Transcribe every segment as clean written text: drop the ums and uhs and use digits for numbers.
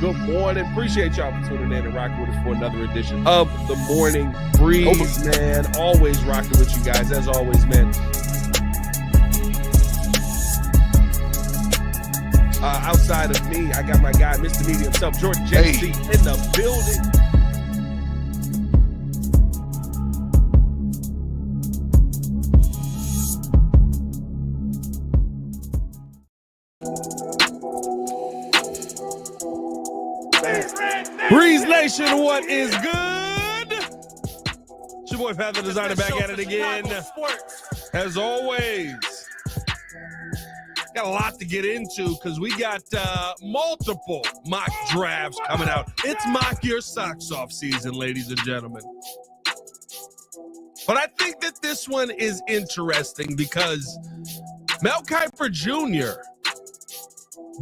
Good morning. Appreciate y'all for tuning in and rocking with us for another edition of the Morning Breeze, man. Always rocking with you guys, as always, man. Outside of me, I got my guy, Mr. Media himself, Jordan JC, in the building. Breeze Nation, what is good? It's your boy, Pat the Designer, back at it again. As always, got a lot to get into because we got multiple mock drafts coming out. It's mock your socks off season, ladies and gentlemen. But I think that this one is interesting because Mel Kiper Jr.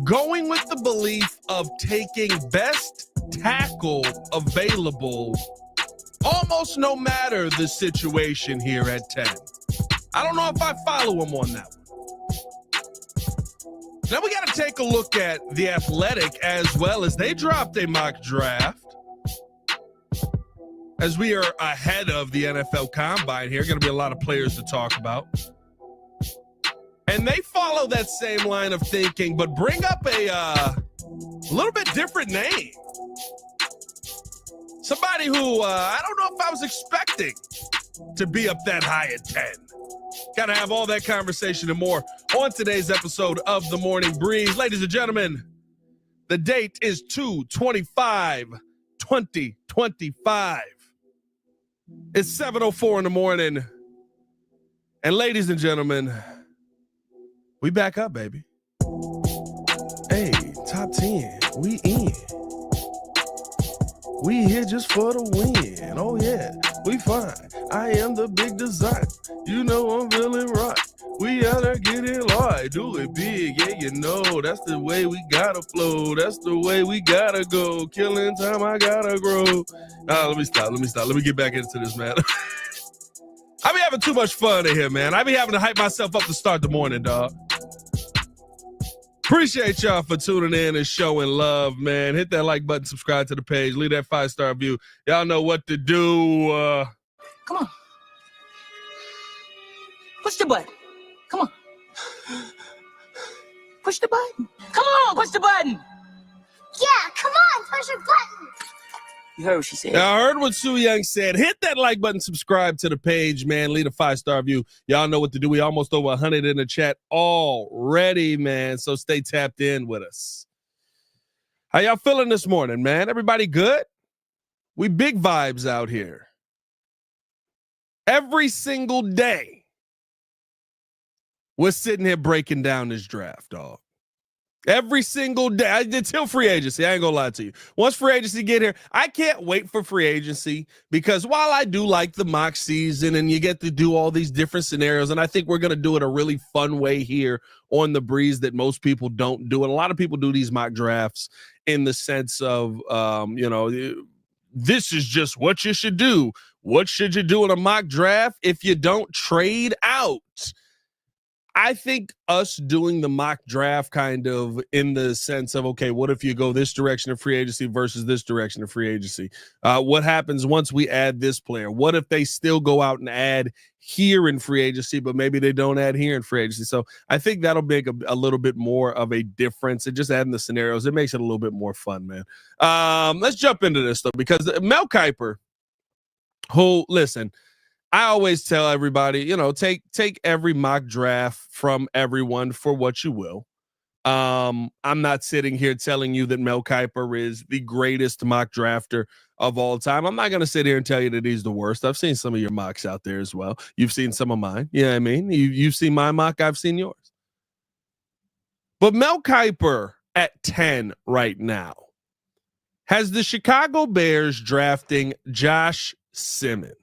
going with the belief of taking best tackle available almost no matter the situation here at 10. I don't know if I follow him on that one. Now we got to take a look at The Athletic as well, as they dropped a mock draft. As we are ahead of the NFL Combine here, going to be a lot of players to talk about. And they follow that same line of thinking, but bring up a little bit different name. Somebody who I don't know if I was expecting to be up that high at 10. Got to have all that conversation and more on today's episode of The Morning Breeze. Ladies and gentlemen, the date is 2/25/2025. It's 7:04 in the morning. And ladies and gentlemen, we back up, baby. Hey, top 10. We in. We here just for the win. Oh, yeah. We fine. I am the big design. You know I'm feeling right. We out there getting live. Do it big. Yeah, you know. That's the way we gotta flow. That's the way we gotta go. Killing time, I gotta grow. Let me stop. Let me get back into this, man. I be having too much fun in here, man. I be having to hype myself up to start the morning, dog. Appreciate y'all for tuning in and showing love, man. Hit that like button, subscribe to the page, leave that 5-star review. Y'all know what to do. Come on. Push the button. Come on. Push the button. Come on, push the button. Yeah, come on, push the button. You heard what she said. Now, I heard what Sue Young said. Hit that like button, subscribe to the page, man. Leave a 5-star review. Y'all know what to do. We almost over 100 in the chat already, man. So stay tapped in with us. How y'all feeling this morning, man? Everybody good? We big vibes out here. Every single day, we're sitting here breaking down this draft, dog. Every single day until free agency. I ain't gonna lie to you. Once free agency get here, I can't wait for free agency because while I do like the mock season and you get to do all these different scenarios, and I think we're gonna do it a really fun way here on the Breeze that most people don't do, and a lot of people do these mock drafts in the sense of, this is just what you should do. What should you do in a mock draft if you don't trade out? I think us doing the mock draft kind of in the sense of, okay, what if you go this direction of free agency versus this direction of free agency? What happens once we add this player? What if they still go out and add here in free agency, but maybe they don't add here in free agency? So I think that'll make a little bit more of a difference. And just adding the scenarios, it makes it a little bit more fun, man. Let's jump into this, though, because Mel Kiper, who, listen, I always tell everybody, take every mock draft from everyone for what you will. I'm not sitting here telling you that Mel Kiper is the greatest mock drafter of all time. I'm not going to sit here and tell you that he's the worst. I've seen some of your mocks out there as well. You've seen some of mine. You know what I mean? You've seen my mock. I've seen yours. But Mel Kiper at 10 right now has the Chicago Bears drafting Josh Simmons.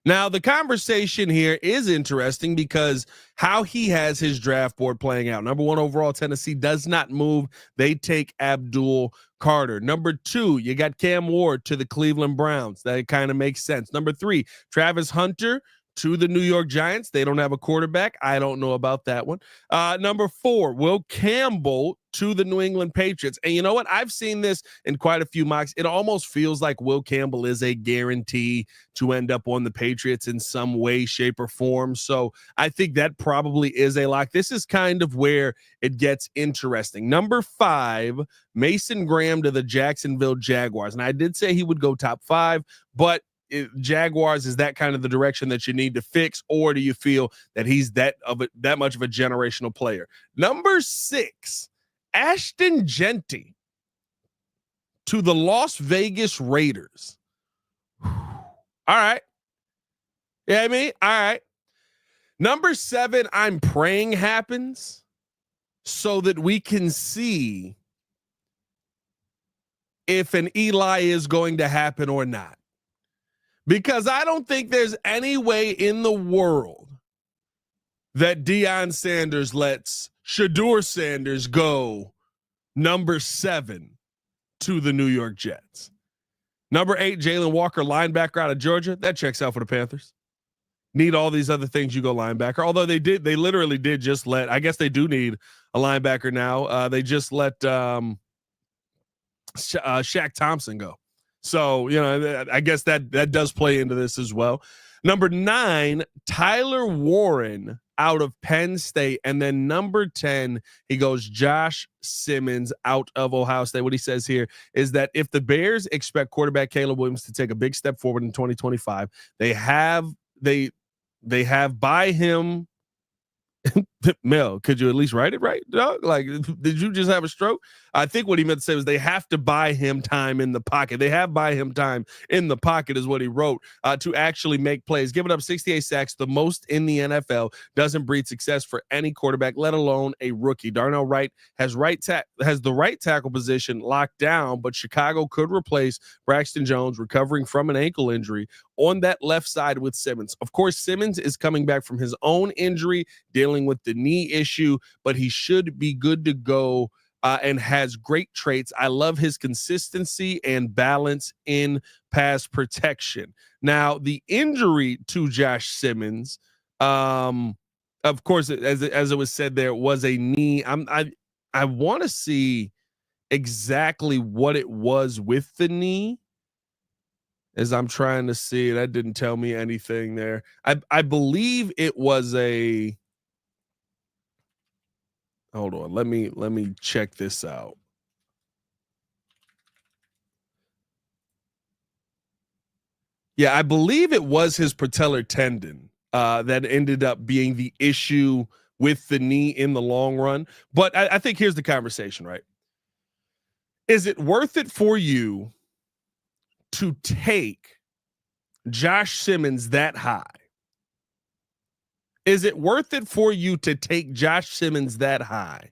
Now, the conversation here is interesting because how he has his draft board playing out. Number 1 overall, Tennessee does not move. They take Abdul Carter. Number 2, you got Cam Ward to the Cleveland Browns. That kind of makes sense. Number 3, Travis Hunter to the New York Giants. They don't have a quarterback. I don't know about that one. Number 4, Will Campbell to the New England Patriots. And you know what? I've seen this in quite a few mocks. It almost feels like Will Campbell is a guarantee to end up on the Patriots in some way, shape, or form. So I think that probably is a lock. This is kind of where it gets interesting. Number 5, Mason Graham to the Jacksonville Jaguars. And I did say he would go top 5, but Jaguars, is that kind of the direction that you need to fix, or do you feel that he's that much of a generational player? Number 6, Ashton Genty to the Las Vegas Raiders. All right. Yeah, I mean, all right. Number 7, I'm praying happens so that we can see if an Eli is going to happen or not. Because I don't think there's any way in the world that Deion Sanders lets Shedeur Sanders go number 7 to the New York Jets. Number 8, Jalen Walker, linebacker out of Georgia. That checks out for the Panthers. Need all these other things, you go linebacker. Although they literally did just let, I guess they do need a linebacker now. They just let Shaq Thompson go. So, you know, I guess that does play into this as well. Number 9, Tyler Warren out of Penn State. And then number 10, he goes Josh Simmons out of Ohio State. What he says here is that if the Bears expect quarterback Caleb Williams to take a big step forward in 2025, they have by him. Mel, could you at least write it right, dog? Like, did you just have a stroke? I think what he meant to say was they have to buy him time in the pocket. They have buy him time in the pocket is what he wrote, to actually make plays. Giving up 68 sacks, the most in the NFL, doesn't breed success for any quarterback, let alone a rookie. Darnell Wright has the right tackle position locked down, but Chicago could replace Braxton Jones, recovering from an ankle injury, on that left side with Simmons. Of course, Simmons is coming back from his own injury, dealing with the knee issue, but he should be good to go. And has great traits. I love his consistency and balance in pass protection. Now, the injury to Josh Simmons, of course, as it was said, there was a knee. I want to see exactly what it was with the knee, as I'm trying to see. That didn't tell me anything there. I believe it was a. Hold on. Let me check this out. Yeah, I believe it was his patellar tendon that ended up being the issue with the knee in the long run. But I think here's the conversation, right? Is it worth it for you to take Josh Simmons that high? Is it worth it for you to take Josh Simmons that high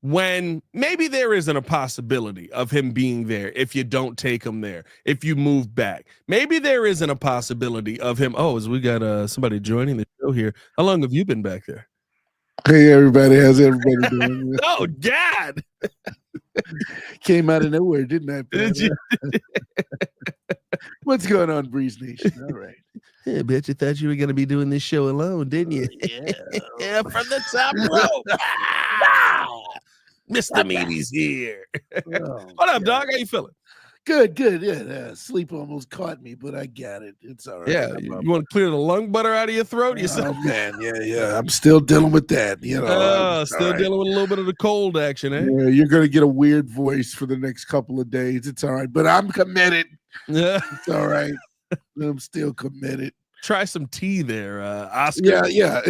when maybe there isn't a possibility of him being there if you don't take him there, if you move back? Maybe there isn't a possibility of him. Oh, as we got somebody joining the show here. How long have you been back there? Hey, everybody. How's everybody doing? Oh, God. Came out of nowhere, didn't I? Did you? What's going on, Breeze Nation? All right. I bet you thought you were going to be doing this show alone, didn't you? Yeah, from the top rope. Mr. Meaty's here. What up, dog? How you feeling? Good. Yeah, sleep almost caught me, but I got it. It's all right. Yeah, you want to clear the lung butter out of your throat? Oh, man, yeah. I'm still dealing with that. You know, still dealing with a little bit of the cold action, eh? Yeah, you're going to get a weird voice for the next couple of days. It's all right, but I'm committed. Yeah, it's all right. I'm still committed. Try some tea there, Oscar. Yeah.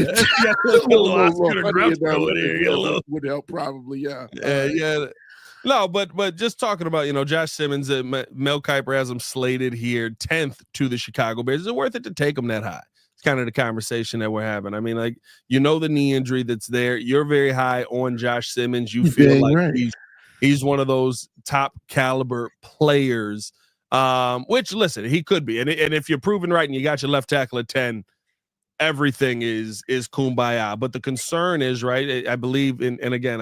Would help probably. Yeah. No, but just talking about, Josh Simmons, Mel Kiper has him slated here 10th to the Chicago Bears. Is it worth it to take him that high? It's kind of the conversation that we're having. I mean, like, the knee injury that's there. You're very high on Josh Simmons. You feel like right. he's one of those top caliber players. Which, listen, he could be, and if you're proven right and you got your left tackle at 10, everything is kumbaya. But the concern is, right, I believe in, and again,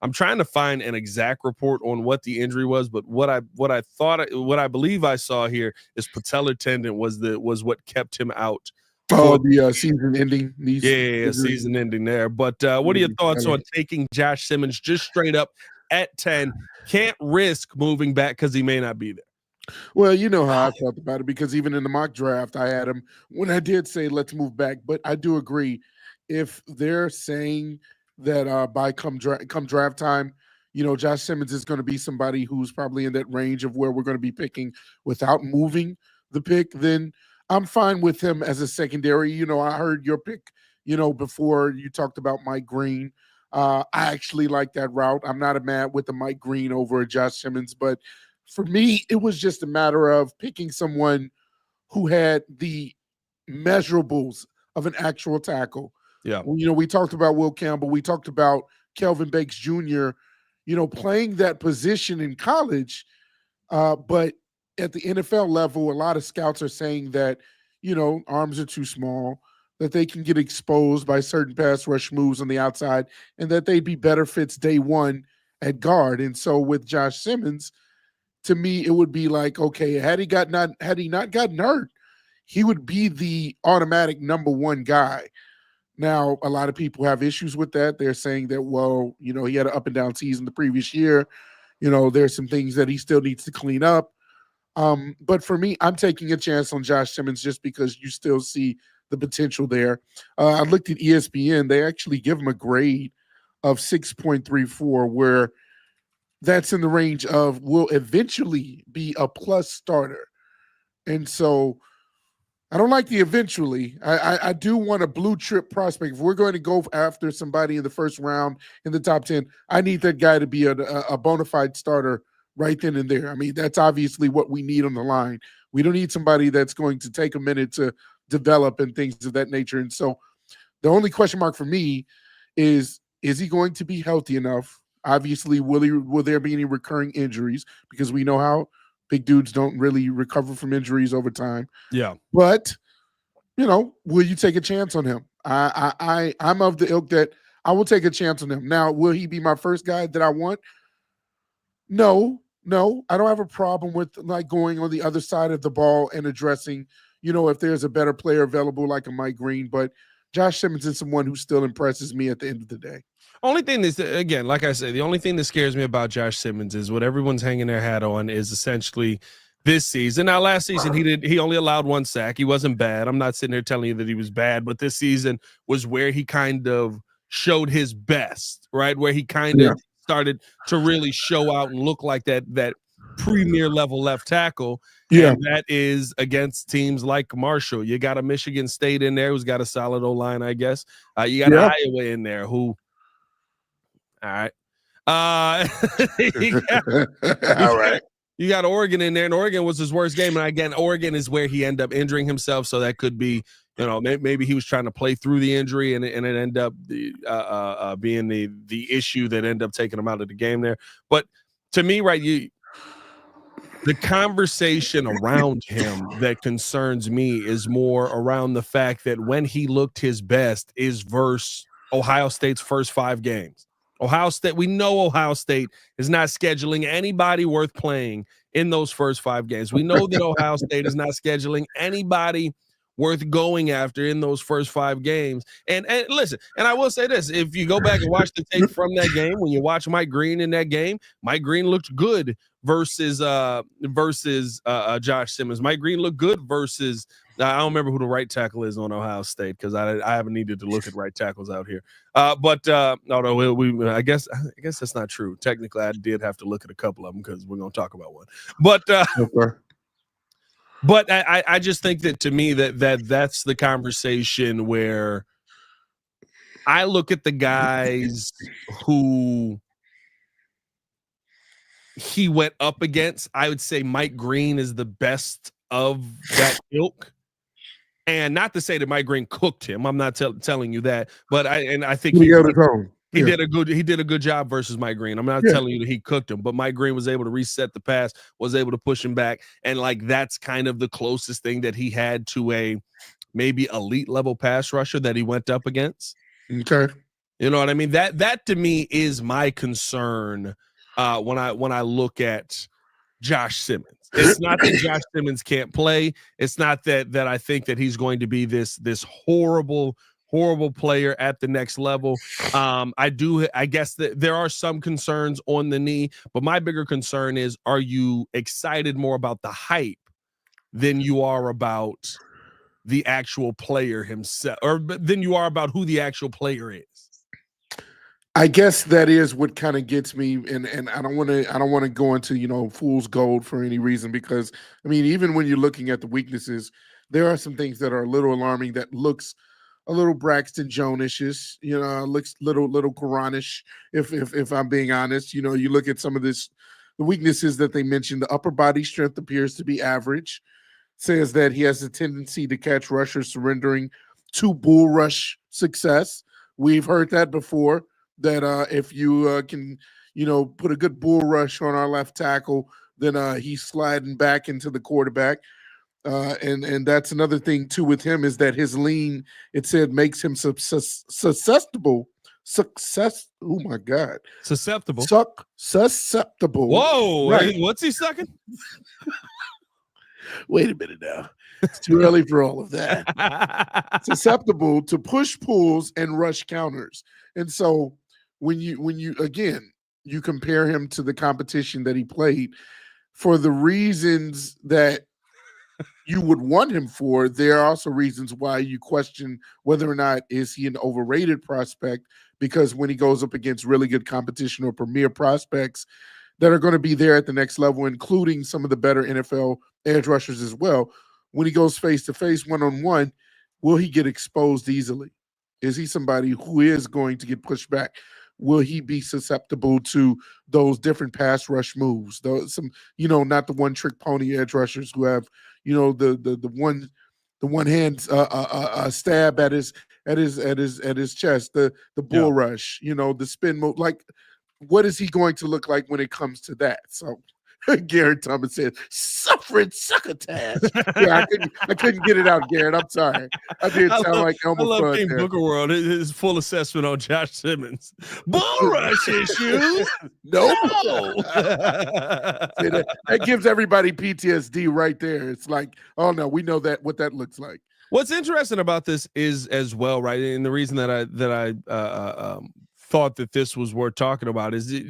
I'm trying to find an exact report on what the injury was, but what I believe I saw here is patellar tendon was what kept him out Oh, the season ending. Yeah, season ending there. But what are your thoughts on taking Josh Simmons just straight up at 10? Can't risk moving back because he may not be there. Well, you know how I felt about it because even in the mock draft, I had him when I did say let's move back. But I do agree, if they're saying that by come draft time, Josh Simmons is going to be somebody who's probably in that range of where we're going to be picking without moving the pick, then I'm fine with him as a secondary. I heard your pick, before you talked about Mike Green. I actually like that route. I'm not mad with the Mike Green over Josh Simmons, but for me, it was just a matter of picking someone who had the measurables of an actual tackle. Yeah. We talked about Will Campbell. We talked about Kelvin Banks Jr., playing that position in college. But at the NFL level, a lot of scouts are saying that, arms are too small, that they can get exposed by certain pass rush moves on the outside, and that they'd be better fits day one at guard. And so with Josh Simmons, to me, it would be like, okay, had he not gotten hurt, he would be the automatic number one guy. Now, a lot of people have issues with that. They're saying that, well, he had an up and down season the previous year. There's some things that he still needs to clean up. But for me, I'm taking a chance on Josh Simmons just because you still see the potential there. I looked at ESPN. They actually give him a grade of 6.34, where that's in the range of will eventually be a plus starter. And so I don't like the eventually. I do want a blue chip prospect. If we're going to go after somebody in the first round in the top 10, I need that guy to be a bona fide starter right then and there. I mean, that's obviously what we need on the line. We don't need somebody that's going to take a minute to develop and things of that nature. And so the only question mark for me is he going to be healthy enough? Obviously, will there be any recurring injuries? Because we know how big dudes don't really recover from injuries over time. Yeah. But, will you take a chance on him? I'm of the ilk that I will take a chance on him. Now, will he be my first guy that I want? No, I don't have a problem with like going on the other side of the ball and addressing, if there's a better player available like a Mike Green. But Josh Simmons is someone who still impresses me at the end of the day. Only thing is, again, like I said, the only thing that scares me about Josh Simmons is what everyone's hanging their hat on is essentially this season. Now, last season he only allowed 1 sack. He wasn't bad. I'm not sitting here telling you that he was bad, but this season was where he kind of showed his best, right? Where he kind of started to really show out and look like that premier level left tackle. Yeah. And that is against teams like Marshall. You got a Michigan State in there who's got a solid O-line, I guess. You got Iowa in there who, all right. All right. You got Oregon in there, and Oregon was his worst game. And again, Oregon is where he ended up injuring himself. So that could be, maybe he was trying to play through the injury, and it ended up being the issue that ended up taking him out of the game there. But to me, right, the conversation around him that concerns me is more around the fact that when he looked his best is versus Ohio State's first 5 games. Ohio State, we know Ohio State is not scheduling anybody worth playing in those first 5 games. We know that Ohio State is not scheduling anybody worth going after in those first 5 games. And listen, and I will say this, if you go back and watch the tape from that game, when you watch Mike Green in that game, Mike Green looked good versus Josh Simmons. Mike Green looked good versus I don't remember who the right tackle is on Ohio State because I haven't needed to look at right tackles out here. I guess that's not true. Technically, I did have to look at a couple of them because we're going to talk about one. But but I just think that to me that's the conversation where I look at the guys who he went up against. I would say Mike Green is the best of that ilk. And not to say that Mike Green cooked him. I'm not telling you that, but I think he did a good job versus Mike Green. I'm not telling you that he cooked him, but Mike Green was able to reset the pass, was able to push him back, and like that's kind of the closest thing that he had to a maybe elite level pass rusher that he went up against. Okay, you know what I mean? That to me is my concern when I look at Josh Simmons. It's not that Josh Simmons can't play. It's not that I think that he's going to be this horrible player at the next level. I guess that there are some concerns on the knee, but my bigger concern is, are you excited more about the hype than you are about the actual player himself, or than you are about who the actual player is? I guess that is what kind of gets me, and I don't want to go into fool's gold for any reason, because I mean, even when you're looking at the weaknesses, there are some things that are a little alarming. That looks a little Braxton Jones-ish, looks little Coronish, if I'm being honest. You look at some of the weaknesses that they mentioned. The upper body strength appears to be average. Says that he has a tendency to catch rushers surrendering to bull rush success. We've heard that before. That if you can, put a good bull rush on our left tackle, then he's sliding back into the quarterback. And that's another thing too with him, is that his lean, it said, makes him susceptible. Oh my God. Susceptible. Susceptible. Whoa. Right. What's he sucking? Wait a minute now. It's too early for all of that. Susceptible to push pulls and rush counters. And so when you again, you compare him to the competition that he played, for the reasons that you would want him for, there are also reasons why you question whether or not is he an overrated prospect, because when he goes up against really good competition or premier prospects that are going to be there at the next level, including some of the better NFL edge rushers as well, when he goes face-to-face, one-on-one, will he get exposed easily? Is he somebody who is going to get pushed back? Will he be susceptible to those different pass rush moves? Not the one-trick pony edge rushers who have, the one hand stab at his chest, the bull rush, the spin move. Like, what is he going to look like when it comes to that? So Garrett Thomas said, "Suffering succotash." Yeah, I couldn't get it out, Garrett. I'm sorry. I did sound like Elmer I love Fudd King there. Booker World. His full assessment on Josh Simmons. Bull rush issue. No. No. that gives everybody PTSD right there. It's like, oh no, we know what that looks like. What's interesting about this is as well, right? And the reason that I thought that this was worth talking about is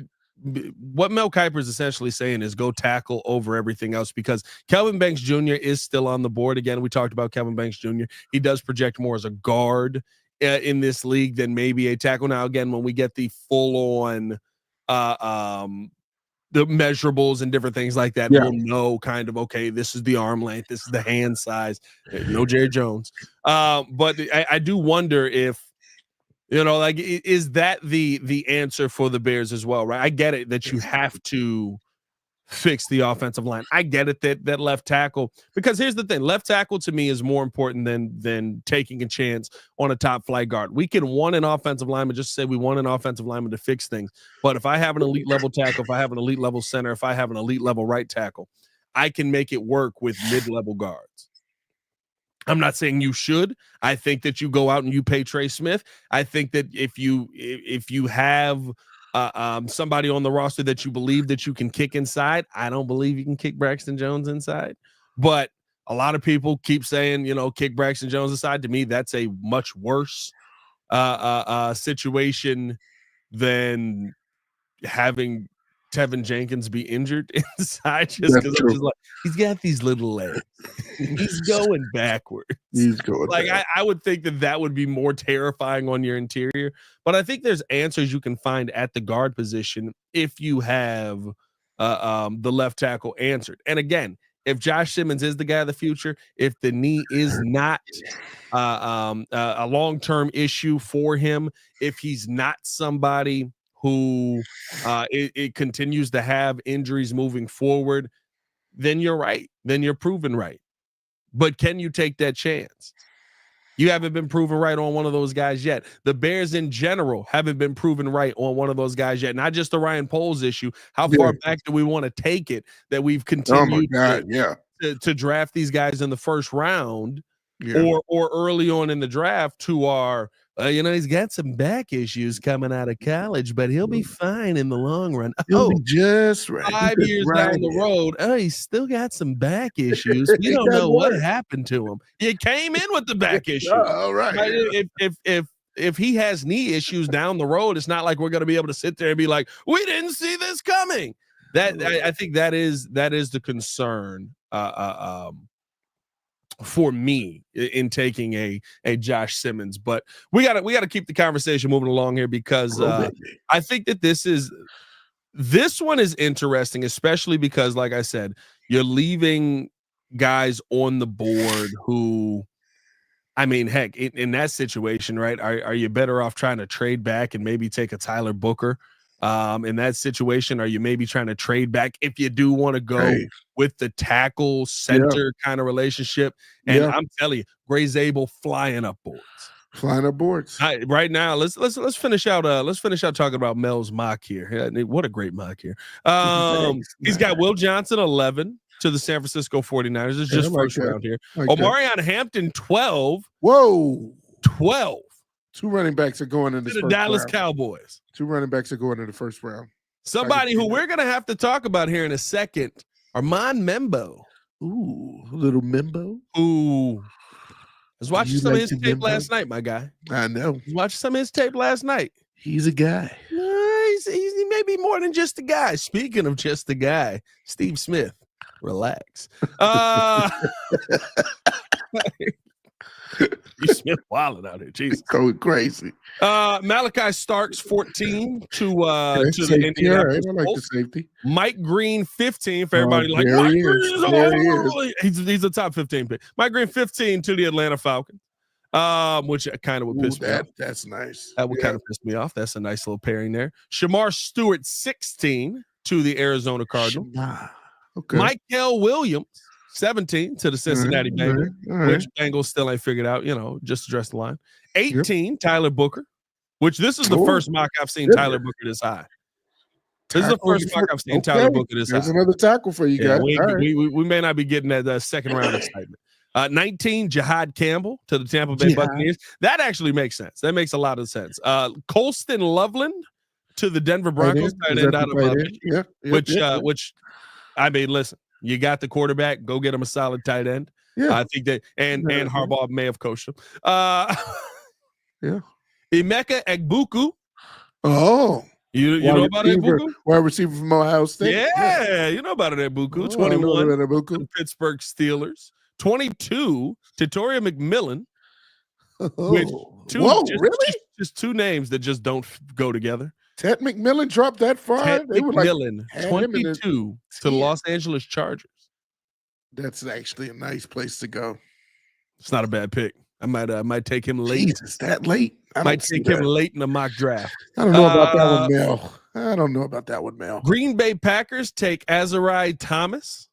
what Mel Kiper is essentially saying is go tackle over everything else, because Kelvin Banks Jr. is still on the board. Again, we talked about Kelvin Banks Jr. He does project more as a guard in this league than maybe a tackle. Now, again, when we get the full on the measurables and different things like that, we'll know kind of, okay, this is the arm length, this is the hand size. No Jerry Jones. But I do wonder if, is that the answer for the Bears as well, right? I get it that you have to fix the offensive line. I get it that left tackle, because here's the thing, left tackle to me is more important than taking a chance on a top flight guard. We can want an offensive lineman, just say we want an offensive lineman to fix things. But if I have an elite level tackle, if I have an elite level center, if I have an elite level right tackle, I can make it work with mid-level guards. I'm not saying you should. I think that you go out and you pay Trey Smith. I think that if you have somebody on the roster that you believe that you can kick inside, I don't believe you can kick Braxton Jones inside. But a lot of people keep saying, kick Braxton Jones inside. To me, that's a much worse situation than having Tevin Jenkins be injured inside, just because I'm just like, he's got these little legs. He's going backwards. He's going like I would think that would be more terrifying on your interior. But I think there's answers you can find at the guard position if you have the left tackle answered. And again, if Josh Simmons is the guy of the future, if the knee is not a long-term issue for him, if he's not somebody who it continues to have injuries moving forward, then you're right. Then you're proven right. But can you take that chance? You haven't been proven right on one of those guys yet. The Bears in general haven't been proven right on one of those guys yet. Not just the Ryan Poles issue. How far back do we want to take it that we've continued to draft these guys in the first round or early on in the draft who are he's got some back issues coming out of college, but he'll be fine in the long run. He'll be just right. 5 years down the road, he's still got some back issues. We don't know what happened to him. You came in with the back issue. All right. If he has knee issues down the road, it's not like we're going to be able to sit there and be like, we didn't see this coming. I think that is the concern for me in taking a Josh Simmons. But we gotta keep the conversation moving along here because I think that this one is interesting, especially because, like I said, you're leaving guys on the board who, I mean, heck, in that situation, right? Are you better off trying to trade back and maybe take a Tyler Booker? In that situation, are you maybe trying to trade back if you do want to go with the tackle center kind of relationship? And I'm telling you, Gray Zabel flying up boards. Right now, let's finish out. Let's finish out talking about Mel's mock here. What a great mock here. He's got Will Johnson 11 to the San Francisco 49ers. It's just first round here. Omarion Hampton 12. Whoa, 12. 2 running backs are going in the first Dallas round. Cowboys. 2 running backs are going in the first round. Somebody who we're gonna have to talk about here in a second, Armand Membo. Ooh, little Membo. Ooh. I was watching some of his tape last night, my guy. I know. I was watching some of his tape last night. He's a guy. He may be more than just a guy. Speaking of just a guy, Steve Smith, relax. Smith wilding out here. Jesus. Going crazy. Malachi Starks 14 to the Indianapolis I like the safety. Mike Green 15 for everybody he's a top 15 pick. Mike Green 15 to the Atlanta Falcons. Which kind of would piss me off. That's nice. That would kind of piss me off. That's a nice little pairing there. Shamar Stewart 16 to the Arizona Cardinals. Okay. Michael Williams 17 to the Cincinnati Bengals, which Bengals still ain't figured out, just address the line. 18, Tyler Booker, which this is the first mock I've seen Tyler Booker this high. This is the first mock I've seen Tyler Booker this high. There's another tackle for you guys. We may not be getting that second round excitement. 19, Jihad Campbell to the Tampa Bay Buccaneers. That actually makes sense. That makes a lot of sense. Colston Loveland to the Denver Broncos, tight end out of which I mean, listen. You got the quarterback. Go get him a solid tight end. Yeah. I think that, and Harbaugh may have coached him. Emeka Egbuka. Oh, you know about Egbuka? Wide receiver from Ohio State. Yeah, you know about Egbuka. 21 to Pittsburgh Steelers. 22 Tatoria McMillan. Just 2 names that just don't go together. Ted McMillan dropped that far. Ted McMillan, 22 to the Los Angeles Chargers. That's actually a nice place to go. It's not a bad pick. I might take him late. Jesus, that late? I might take him late in the mock draft. I don't know about that one, Mel. I don't know about that one, Mel. Green Bay Packers take Azarai Thomas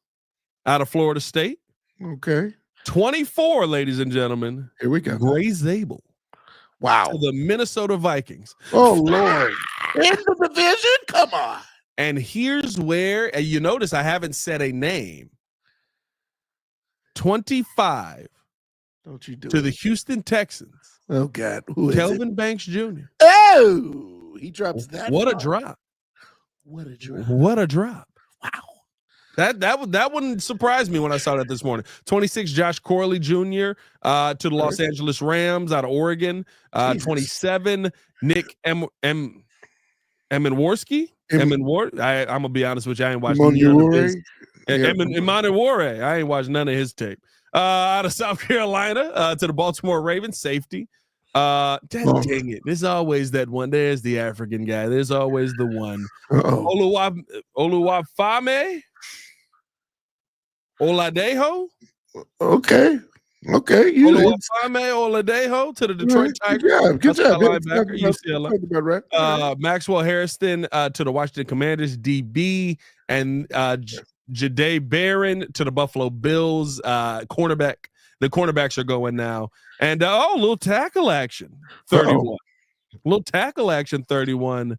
out of Florida State. Okay. 24, ladies and gentlemen. Here we go. Gray Zabel. Wow. To the Minnesota Vikings. Oh, Lord. In the division? Come on. And here's where, and you notice I haven't said a name. 25. Don't you do to it. the Houston Texans. Oh, God. Who is Kelvin Banks Jr. Oh, he drops that. What a drop. What a drop. What a drop. Wow. That wouldn't surprise me when I saw that this morning. 26, Josh Corley Jr. To the Los Angeles Rams out of Oregon. 27, Nick Emenworski. I'm gonna be honest with you. I ain't watched none of his. Emenwore. I ain't watched none of his tape. Out of South Carolina to the Baltimore Ravens, safety. Dang it. There's always that one. There's the African guy. There's always the one. Oluwafame Oladejo. Okay. Oluwafame Oladejo to the Detroit Tigers. Good job. UCLA. Maxwell Harrison to the Washington Commanders, DB, and Jahdae Barron to the Buffalo Bills. Cornerback. The cornerbacks are going now. And little tackle action. 31. Little tackle action 31.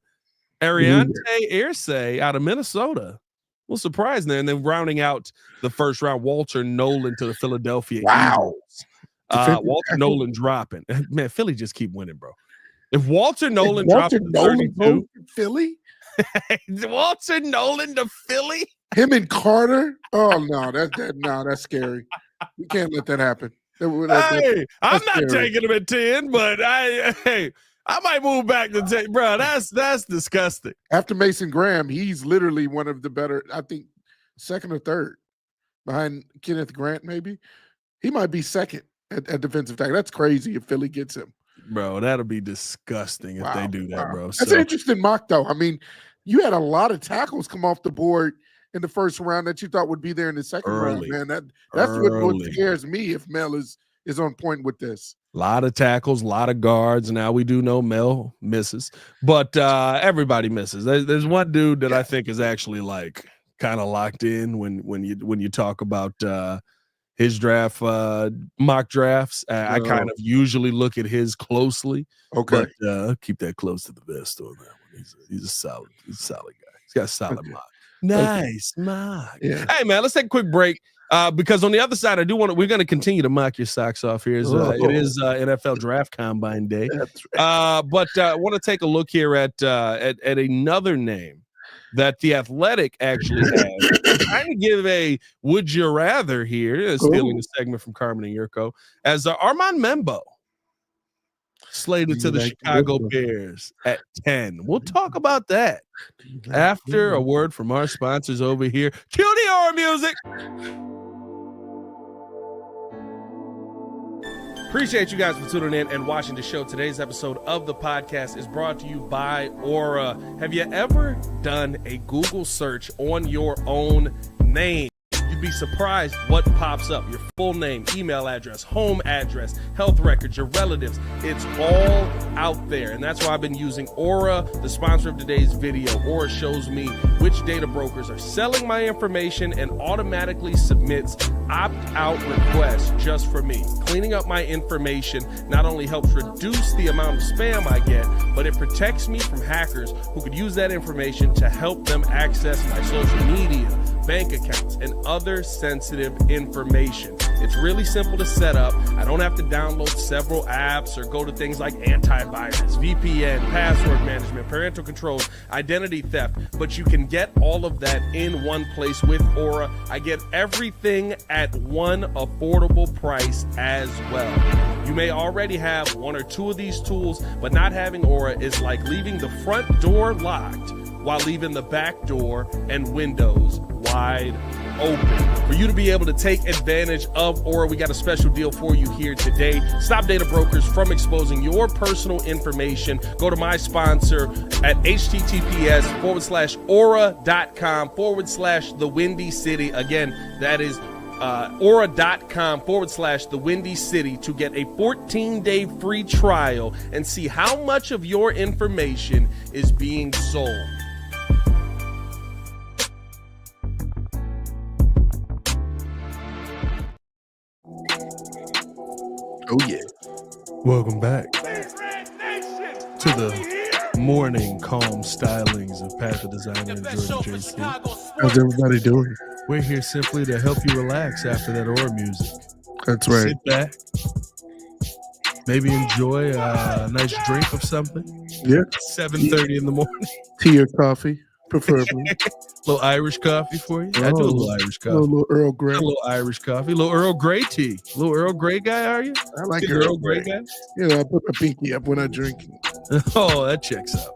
Ariante Irsay out of Minnesota. A little surprise there. And then rounding out the first round, Walter Nolan to the Philadelphia Eagles. Walter Nolan dropping. Man, Philly just keep winning, bro. If Walter Nolan drops to 32, Philly, Walter Nolan to Philly, him and Carter. Oh no, that's scary. We can't let that happen. Hey, I'm not scary. taking him at 10, but I might move back to 10, bro. That's disgusting. After Mason Graham, he's literally one of the better. I think second or third behind Kenneth Grant. Maybe he might be second at defensive tackle. That's crazy if Philly gets him. Bro, that'll be disgusting if they do that, bro. That's an interesting mock, though. I mean, you had a lot of tackles come off the board in the first round that you thought would be there in the second round, man. That's what scares me if Mel is on point with this. A lot of tackles, a lot of guards. Now we do know Mel misses, but everybody misses. There's one dude that I think is actually like kind of locked in when you talk about his draft mock drafts. I kind of usually look at his closely. Okay, but keep that close to the vest on that one. He's a solid guy. He's got a solid mock. Nice mock. Yeah. Hey man, let's take a quick break. Because on the other side, we're going to continue to mock your socks off here. It is NFL Draft Combine Day. That's right. But I want to take a look here at another name that The Athletic actually has. Trying to give a would you rather here, stealing a segment from Carmen and Yurko, as Armand Membo slated to the Chicago Bears at 10. We'll talk about that after a word from our sponsors over here. Cue the Aura music. Appreciate you guys for tuning in and watching the show. Today's episode of the podcast is brought to you by Aura. Have you ever done a Google search on your own name? You'd be surprised what pops up. Your full name, email address, home address, health records, your relatives. It's all out there. And that's why I've been using Aura, the sponsor of today's video. Aura shows me which data brokers are selling my information and automatically submits opt-out requests just for me. Cleaning up my information not only helps reduce the amount of spam I get, but it protects me from hackers who could use that information to help them access my social media, bank accounts, and other sensitive information. It's really simple to set up. I don't have to download several apps or go to things like antivirus, VPN, password management, parental controls, identity theft, but you can get all of that in one place with Aura. I get everything at one affordable price as well. You may already have one or two of these tools, but not having Aura is like leaving the front door locked while leaving the back door and windows wide open. For you to be able to take advantage of Aura, we got a special deal for you here today. Stop data brokers from exposing your personal information. Go to my sponsor at https:/aura.com/the Windy City. Again, that is aura.com/the Windy City to get a 14-day free trial and see how much of your information is being sold. Oh yeah. Welcome back to the morning calm stylings of Pat the Designer and Jordan JC. How's everybody doing? We're here simply to help you relax after that Aura music. That's right. Sit back, maybe enjoy a nice drink of something. Yeah. 7:30 in the morning. Tea or coffee, preferably. Little Irish coffee for you. I do a little Irish coffee. A little Earl Grey. A little Irish coffee. A little Earl Grey tea. A little Earl Grey guy, are you? I like Earl Grey guy. Yeah, I put my pinky up when I drink. Oh, that checks out.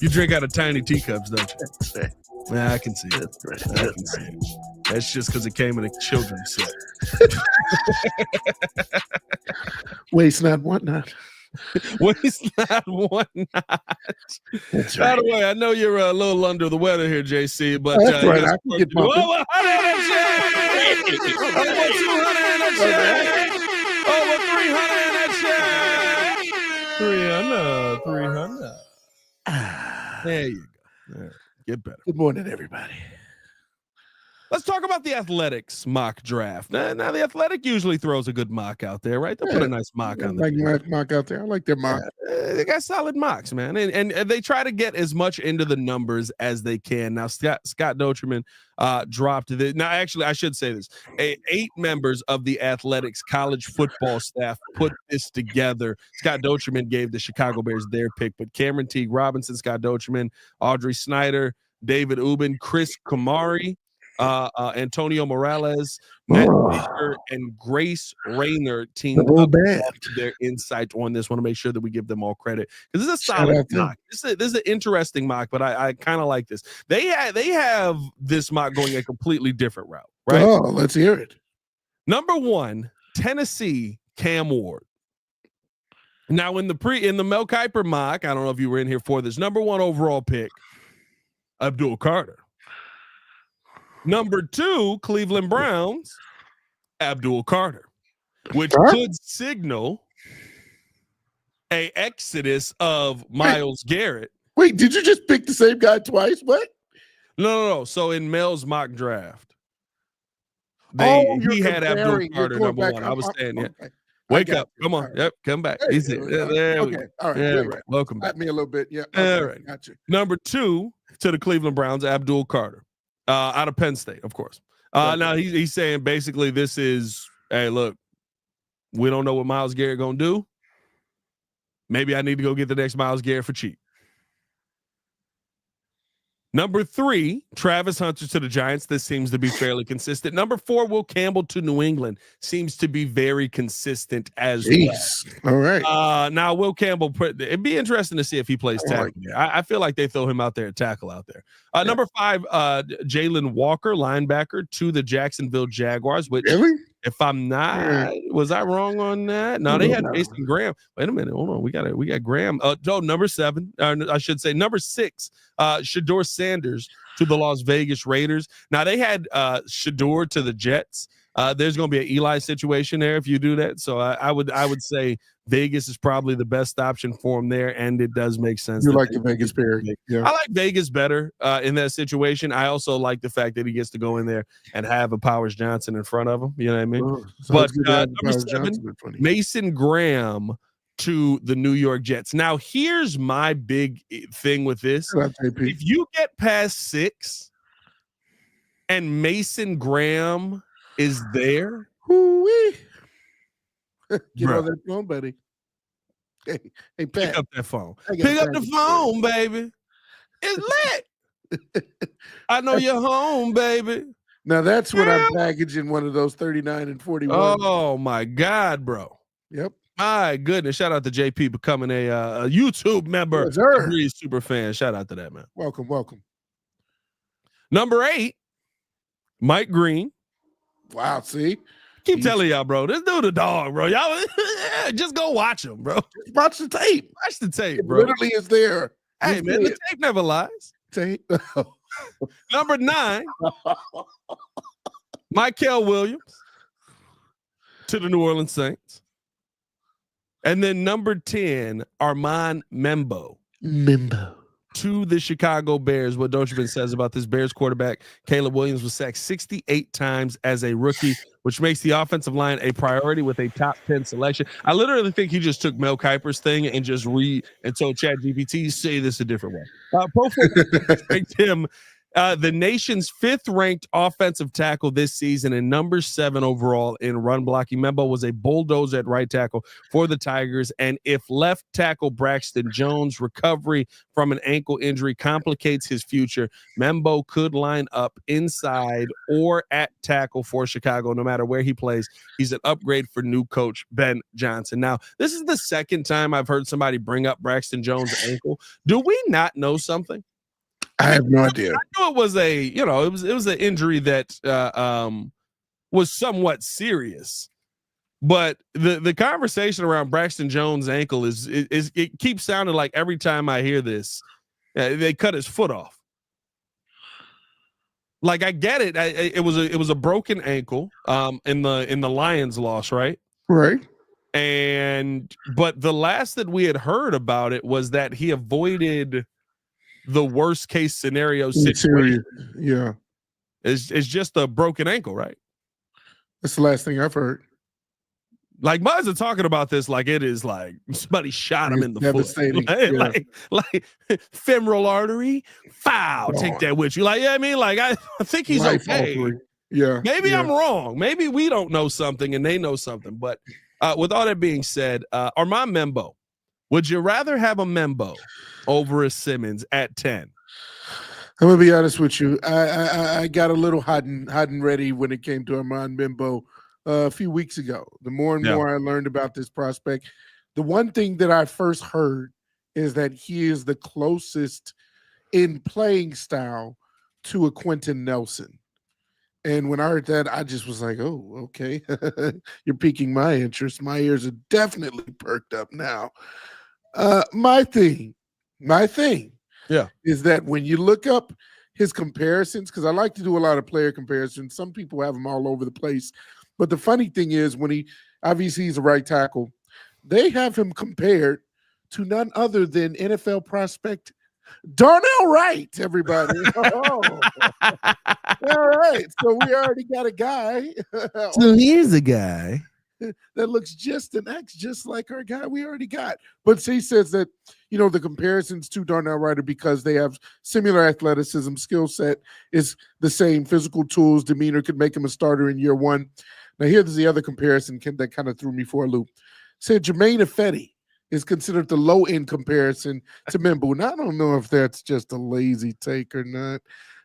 You drink out of tiny teacups, don't you? That's right. Yeah, I can see it. That's right. I can see it. That's just because it came in a children's set. Waste not, want not. Waste not, want not. That's By right. the way, I know you're a little under the weather here, JC, but That's right. I can get my over 200 in that check. Over 300 in that check. 300. There you go. There. Get better. Good morning, everybody. Let's talk about the Athletics mock draft. Now the Athletic usually throws a good mock out there, right? They'll put a nice mock on like the mock out there. I like their mock. They got solid mocks, man, and they try to get as much into the numbers as they can. Now Scott Doterman dropped the. Now actually, I should say this: 8 members of the Athletics college football staff put this together. Scott Doterman gave the Chicago Bears their pick, but Cameron Teague Robinson, Scott Doterman, Audrey Snyder, David Ubin, Chris Kamari, Antonio Morales, Matt Fisher, and Grace Rayner teamed up their insight on this. Want to make sure that we give them all credit because this is a solid mock. This is an interesting mock, but I kind of like this. They have this mock going a completely different route, right? Oh, let's hear it. Number 1, Tennessee, Cam Ward. Now in the Mel Kiper mock, I don't know if you were in here for this. Number 1 overall pick, Abdul Carter. Number 2, Cleveland Browns, Abdul Carter, which could signal a exodus of Myles Garrett. Wait, did you just pick the same guy twice? What? No. So in Mel's mock draft, he had Abdul Carter number 1. I was saying, yeah. Wake up. Come on. Right. Yep. Come back. Easy. There we go. All right. Yeah, right. Welcome back. Me a little bit. Yeah. All right. Got you. Number 2 to the Cleveland Browns, Abdul Carter. Out of Penn State, of course. Now he's saying basically this is, hey, look, we don't know what Myles Garrett gonna do. Maybe I need to go get the next Myles Garrett for cheap. Number 3, Travis Hunter to the Giants. This seems to be fairly consistent. Number 4, Will Campbell to New England. Seems to be very consistent as well. All right. Now Will Campbell, it'd be interesting to see if he plays tackle. I feel like they throw him out there at tackle out there. Number 5, Jalen Walker, linebacker to the Jacksonville Jaguars. Which, if I'm not, was I wrong on that? No, they had Mason Graham. Wait a minute, hold on. We got Graham. Number 7, I should say number 6, Shador Sanders to the Las Vegas Raiders. Now they had Shador to the Jets. There's going to be an Eli situation there if you do that. So I would say Vegas is probably the best option for him there, and it does make sense. You like the Vegas pair? Yeah. I like Vegas better in that situation. I also like the fact that he gets to go in there and have a Powers Johnson in front of him. You know what I mean? But number 7, Mason Graham to the New York Jets. Now, here's my big thing with this. If you get past 6 and Mason Graham is there, get on that phone, buddy. Hey, Pat. Pick up that phone. Pick up the phone, baby. It's lit. I know you're home, baby. Now that's when I'm packaging one of those 39 and 41. Oh my God, bro. Yep. My goodness. Shout out to JP becoming a YouTube member. Yes, super fan. Shout out to that, man. Welcome. Number 8, Mike Green. Wow, see? Keep telling y'all, bro. This dude a dog, bro. Y'all just go watch him, bro. Just watch the tape. Watch the tape, bro. Literally is there. Hey, man, the tape never lies. Tape. Number 9, Mykel Williams to the New Orleans Saints. And then number 10, Armand Membo to the Chicago Bears. What Doterman says about this Bears quarterback, Caleb Williams, was sacked 68 times as a rookie, which makes the offensive line a priority with a top 10 selection. I literally think he just took Mel Kiper's thing and just told ChatGPT, say this a different way. Pro Football ranked him the nation's 5th ranked offensive tackle this season and number 7 overall in run blocking. Membo was a bulldozer at right tackle for the Tigers. And if left tackle Braxton Jones' recovery from an ankle injury complicates his future, Membo could line up inside or at tackle for Chicago, no matter where he plays. He's an upgrade for new coach Ben Johnson. Now, this is the second time I've heard somebody bring up Braxton Jones' ankle. Do we not know something? I have no idea. I knew it was it was an injury that was somewhat serious, but the conversation around Braxton Jones' ankle is it keeps sounding like every time I hear this, they cut his foot off. Like I get it, it was a broken ankle in the Lions loss, right? Right. But the last that we had heard about it was that he avoided the worst case scenario situation. Yeah. It's just a broken ankle, right? That's the last thing I've heard. Like Muzz are talking about this like it is like somebody shot him in the foot. Like femoral artery, foul. Take that with you. Like, yeah, I mean, like I think he's okay. Yeah. Maybe I'm wrong. Maybe we don't know something and they know something. But with all that being said, Armand Membo, would you rather have a Membo over a Simmons at 10? I'm gonna be honest with you. I got a little hot and ready when it came to Armand Membo a few weeks ago. The more and more I learned about this prospect, the one thing that I first heard is that he is the closest in playing style to a Quentin Nelson. And when I heard that, I just was like, oh, okay. You're piquing my interest. My ears are definitely perked up now. My thing is that when you look up his comparisons, because I like to do a lot of player comparisons. Some people have them all over the place. But the funny thing is, when he's a right tackle, they have him compared to none other than NFL prospect Darnell Wright, everybody. All right. So we already got a guy. So here's a guy that looks just like our guy we already got. But he says that, the comparisons to Darnell Wright are because they have similar athleticism, skill set is the same, physical tools, demeanor could make him a starter in year one. Now, here's the other comparison that kind of threw me for a loop. Said Jermaine Ifedi is considered the low-end comparison to Membo. Now, I don't know if that's just a lazy take or not.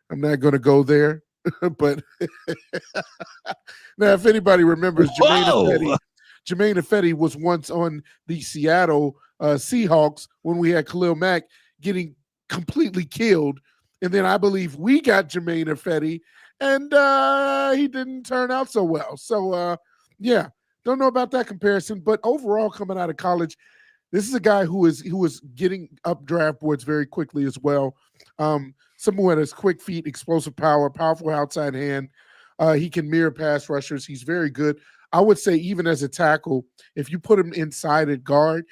I'm not going to go there. But now, if anybody remembers, Jermaine Ifedi was once on the Seattle Seahawks when we had Khalil Mack getting completely killed. And then I believe we got Jermaine Ifedi, and he didn't turn out so well. So, don't know about that comparison. But overall, coming out of college, this is a guy who is getting up draft boards very quickly as well. Someone who has quick feet, explosive power, powerful outside hand. He can mirror pass rushers. He's very good. I would say even as a tackle, if you put him inside at guard,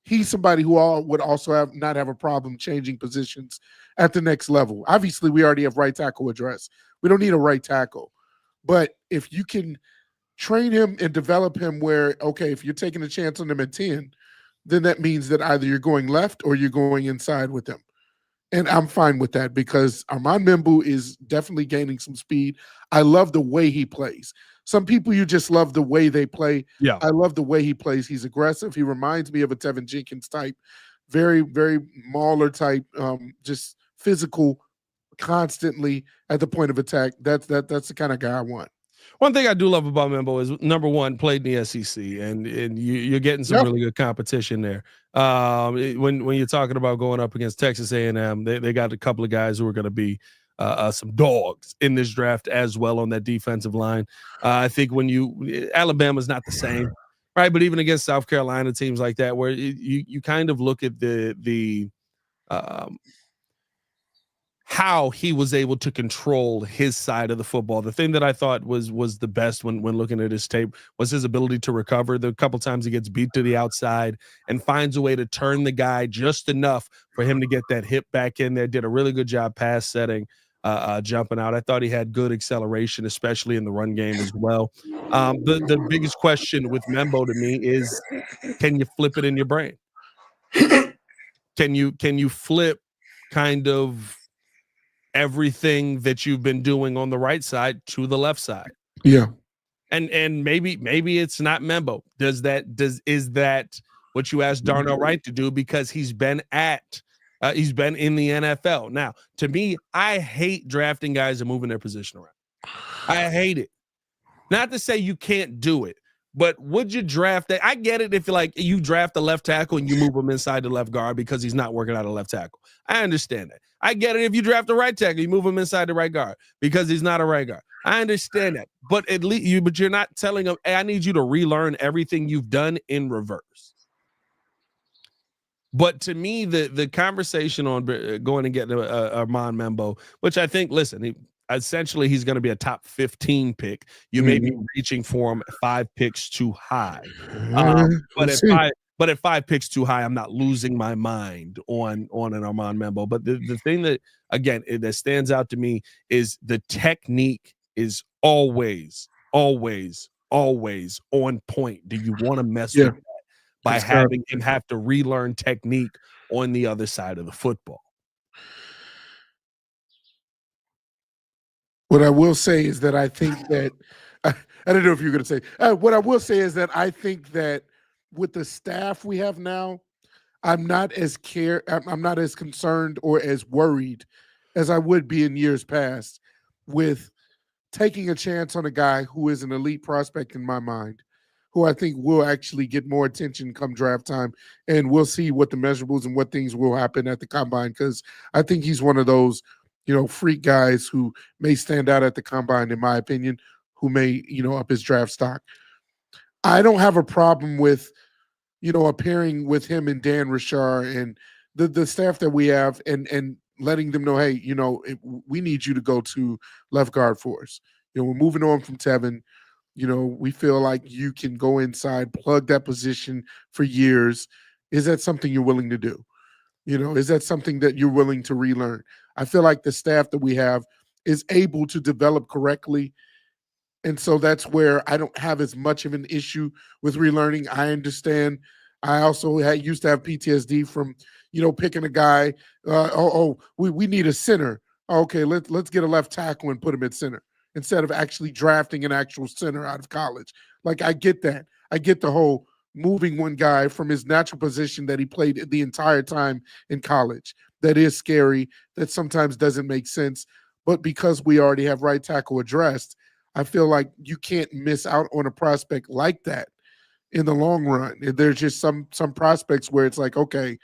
he's somebody who would also not have a problem changing positions at the next level. Obviously, we already have right tackle address. We don't need a right tackle. But if you can train him and develop him where, okay, if you're taking a chance on him at 10, then that means that either you're going left or you're going inside with him. And I'm fine with that because Armand Membo is definitely gaining some speed. I love the way he plays. Some people, you just love the way they play. Yeah. I love the way he plays. He's aggressive. He reminds me of a Tevin Jenkins type, very, very Mauler type, just physical, constantly at the point of attack. That's the kind of guy I want. One thing I do love about Membo is, number one, played in the SEC, and you're getting some really good competition there. When you're talking about going up against Texas A&M, they got a couple of guys who are going to be some dogs in this draft as well on that defensive line. I think Alabama's not the same, right? But even against South Carolina, teams like that, where you kind of look at the how he was able to control his side of the football. The thing that I thought was the best when looking at his tape was his ability to recover. The couple times he gets beat to the outside and finds a way to turn the guy just enough for him to get that hip back in there. Did a really good job pass setting, jumping out. I thought he had good acceleration, especially in the run game as well. The biggest question with Membo to me is, can you flip it in your brain? Can you flip kind of everything that you've been doing on the right side to the left side? Yeah. And maybe it's not Membo. Is that what you asked Darnell Wright to do? Because he's been in the NFL. Now, to me, I hate drafting guys and moving their position around. I hate it. Not to say you can't do it, but would you draft that? I get it if you draft the left tackle and you move him inside the left guard because he's not working out a left tackle. I understand that. I get it if you draft the right tackle, you move him inside the right guard because he's not a right guard. I understand that. But at least you're not telling him, hey, I need you to relearn everything you've done in reverse. But to me, the conversation on going and getting Armand Membo, which I think, listen, essentially he's going to be a top 15 pick. You may be reaching for him 5 picks too high. But at 5 picks too high, I'm not losing my mind on an Armand Membo. But the thing that, again, that stands out to me is the technique is always on point. Do you want to mess with that by having him have to relearn technique on the other side of the football? What I will say is that I think that I don't know if you're going to say. What I will say is that I think that with the staff we have now, I'm not as concerned or as worried as I would be in years past with taking a chance on a guy who is an elite prospect in my mind, who I think will actually get more attention come draft time, and we'll see what the measurables and what things will happen at the combine, because I think he's one of those, freak guys who may stand out at the combine, in my opinion, who may, up his draft stock. I don't have a problem with, appearing with him and Dan Richard and the staff that we have and letting them know, hey, we need you to go to left guard for us. We're moving on from Tevin. We feel like you can go inside, plug that position for years. Is that something you're willing to do? Is that something that you're willing to relearn? I feel like the staff that we have is able to develop correctly. And so that's where I don't have as much of an issue with relearning. I understand. I also used to have PTSD from, picking a guy. We need a center. Okay, let's get a left tackle and put him at center instead of actually drafting an actual center out of college. Like, I get that. I get the whole moving one guy from his natural position that he played the entire time in college. That is scary. That sometimes doesn't make sense. But because we already have right tackle addressed, I feel like you can't miss out on a prospect like that in the long run. There's just some prospects where it's like, okay,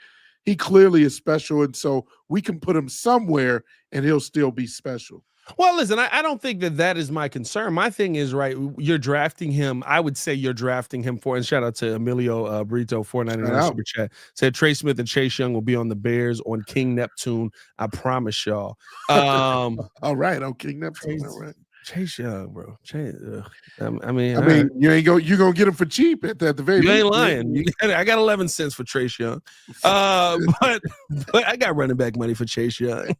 he clearly is special, and so we can put him somewhere and he'll still be special. Well, listen, I don't think that is my concern. My thing is, right, you're drafting him. I would say you're drafting him for, and shout out to Emilio Brito, $4.99 super chat, said Trey Smith and Chase Young will be on the Bears on King Neptune. I promise y'all. All right, on King Neptune. All right. Chase Young, bro. You gonna get him for cheap at the very least. You ain't lying. I got 11 cents for Chase Young, but I got running back money for Chase Young.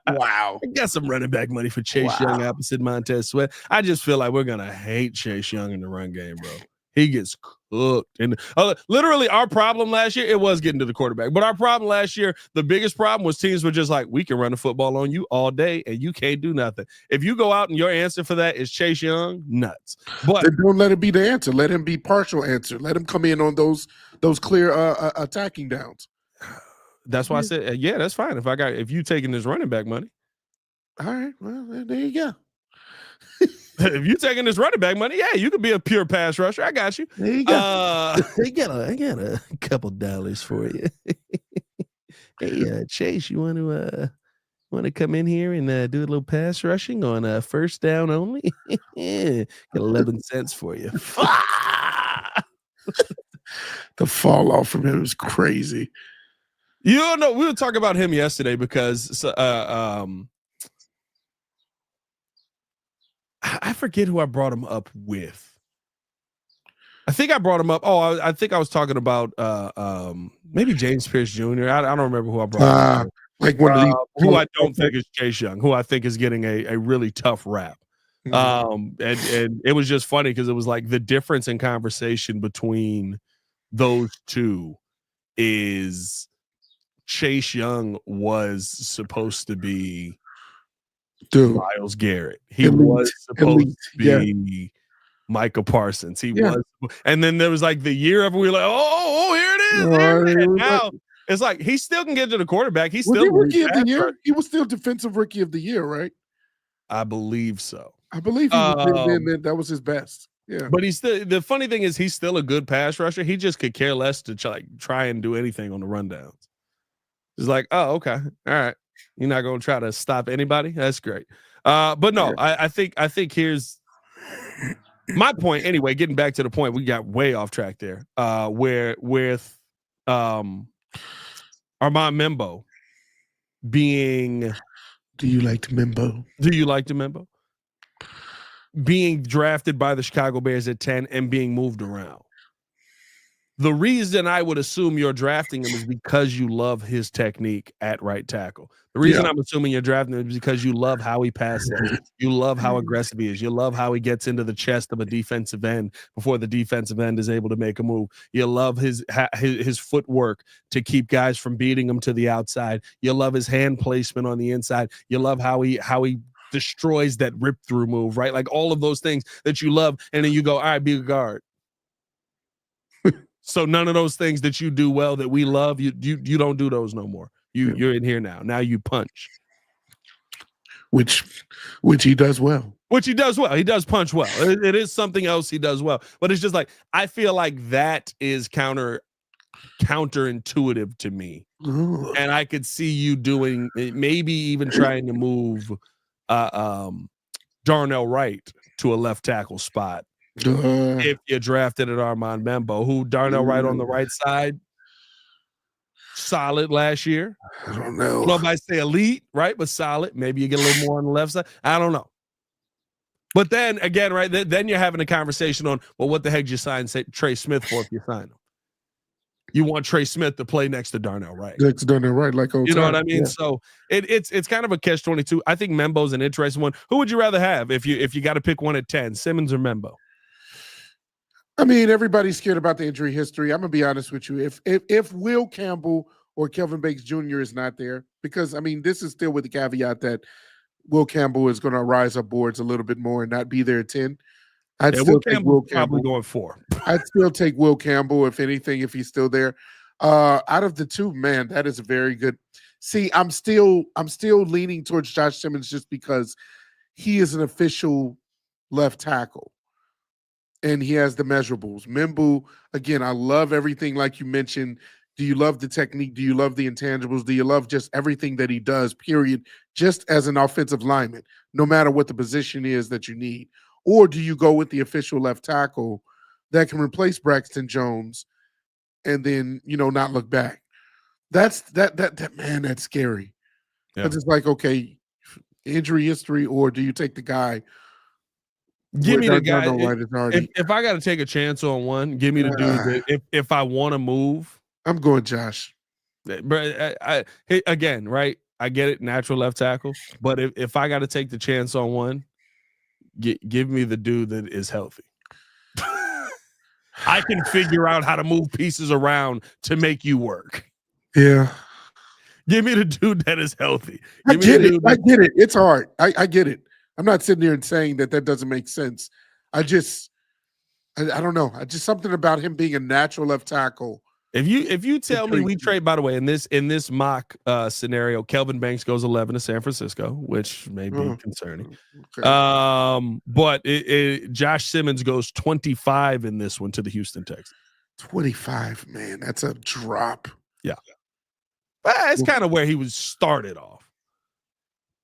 Wow, I got some running back money for Chase Young opposite Montez Sweat. I just feel like we're gonna hate Chase Young in the run game, bro. He gets cooked. And literally our problem last year, it was getting to the quarterback. But our problem last year, the biggest problem was teams were just like, we can run the football on you all day and you can't do nothing. If you go out and your answer for that is Chase Young, nuts. But then don't let it be the answer. Let him be partial answer. Let him come in on those clear attacking downs. That's why I said, yeah, that's fine. If you taking this running back money. All right. Well, there you go. If you taking this running back money, yeah, you could be a pure pass rusher. I got you. There you go. I got a couple dollars for you. Hey, Chase, you want to come in here and do a little pass rushing on first down only? Got 11 cents for you. The fall off from him is crazy. You don't know. We were talking about him yesterday because I forget who I brought him up with. I think I brought him up. Oh, I think I was talking about maybe James Pierce Jr. I don't remember who I brought up. Like one of these who I don't think is Chase Young, who I think is getting a really tough rap. And it was just funny because it was like the difference in conversation between those two is Chase Young was supposed to be Myles Garrett. He was supposed to be Micah Parsons. He was, and then there was like the year of we were like, oh, here it is. And now it's like he still can get to the quarterback. He's still rookie of the year. He was still defensive rookie of the year, right? I believe so. I believe he was, that was his best. Yeah, but he's still. The funny thing is, he's still a good pass rusher. He just could care less to try and do anything on the rundowns. It's like, oh, okay, all right. You're not going to try to stop anybody. That's great. But no, I think here's my point. Anyway, getting back to the point, we got way off track there. Where with Armand Membo being, do you like the Membo? Being drafted by the Chicago Bears at 10 and being moved around. The reason I would assume you're drafting him is because you love his technique at right tackle. The reason I'm assuming you're drafting him is because you love how he passes. You love how aggressive he is. You love how he gets into the chest of a defensive end before the defensive end is able to make a move. You love his footwork to keep guys from beating him to the outside. You love his hand placement on the inside. You love how he destroys that rip through move, right? Like all of those things that you love. And then you go, all right, be a guard. So none of those things that you do well that we love, you don't do those no more. You're in here now. Now you punch. Which he does well. Which he does well. He does punch well. It is something else he does well. But it's just like, I feel like that is counterintuitive to me. Ooh. And I could see you doing, maybe even trying to move Darnell Wright to a left tackle spot. If you drafted at Armand Membo, who Darnell Wright on the right side, solid last year. I don't know. I don't know if I say elite, right? But solid. Maybe you get a little more on the left side. I don't know. But then again, right, then you're having a conversation on, well, what the heck did you sign Trey Smith for if you sign him? You want Trey Smith to play next to Darnell Wright. Next to Darnell Wright, like old you know time. what I mean? Yeah. So it's kind of a catch-22. I think Membo's an interesting one. Who would you rather have if you got to pick one at 10, Simmons or Membo? I mean, everybody's scared about the injury history. I'm gonna be honest with you. If Will Campbell or Kelvin Banks Jr. is not there, because I mean, this is still with the caveat that Will Campbell is going to rise up boards a little bit more and not be there at 10. I'd still take Will Campbell. Probably going 4. I'd still take Will Campbell if anything, if he's still there. Out of the two, man, that is a very good. See, I'm still leaning towards Josh Simmons just because he is an official left tackle. And he has the measurables. Membo, again, I love everything like you mentioned. Do you love the technique? Do you love the intangibles? Do you love just everything that he does, period, just as an offensive lineman, no matter what the position is that you need? Or do you go with the official left tackle that can replace Braxton Jones and then, not look back? That's man, that's scary. Because it's like, okay, injury history, or do you take the guy? Give me the guy. If I got to take a chance on one, give me the dude. If I want to move, I'm going Josh. But again, right? I get it, natural left tackle. But if I got to take the chance on one, give me the dude that is healthy. I can figure out how to move pieces around to make you work. Yeah. Give me the dude that is healthy. I get it. It's hard. I get it. I'm not sitting there and saying that doesn't make sense. I don't know. Just something about him being a natural left tackle. If you tell me we trade, by the way, in this mock scenario, Kelvin Banks goes 11 to San Francisco, which may be concerning. Okay. But Josh Simmons goes 25 in this one to the Houston Texans. 25, man, that's a drop. Yeah. That's kind of where he was started off.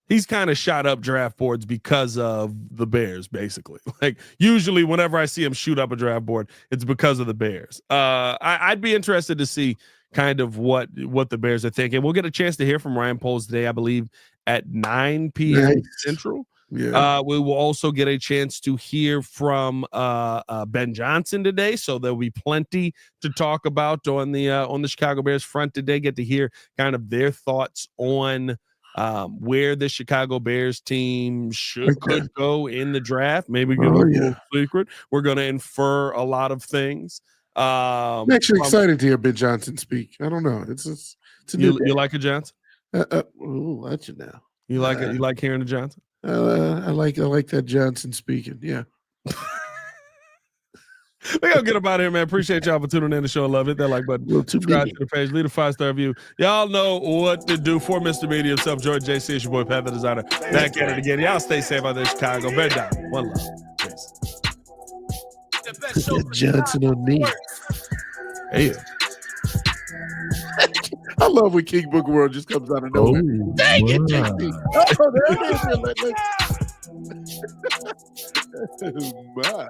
He's kind of shot up draft boards because of the Bears, basically. Like usually whenever I see him shoot up a draft board, it's because of the Bears. I'd be interested to see kind of what the Bears are thinking. We'll get a chance to hear from Ryan Poles today, I believe, at 9 p.m. Central. Yeah. We will also get a chance to hear from Ben Johnson today, so there'll be plenty to talk about on the Chicago Bears front today. Get to hear kind of their thoughts on where the Chicago Bears team could go in the draft. Maybe give a little secret. We're going to infer a lot of things. I'm actually excited to hear Ben Johnson speak. I don't know. It's a new you like a Johnson? Let you know. You like it? You like hearing the Johnson? I like that Johnson speaking. Yeah. We gotta get up out of here, man. Appreciate y'all for tuning in the show. Love it. That like button. Subscribe to the page. Leave a 5-star review. Y'all know what to do. For Mr. Media himself, Jordan JC, it's your boy Pat the Designer. Back at it again. Y'all stay safe out there in Chicago. Bear down. One love. Peace. Put Johnson on me. Hey. I love when King Booker World just comes out of nowhere. Dang it, JC. Oh, there it is. Oh, my.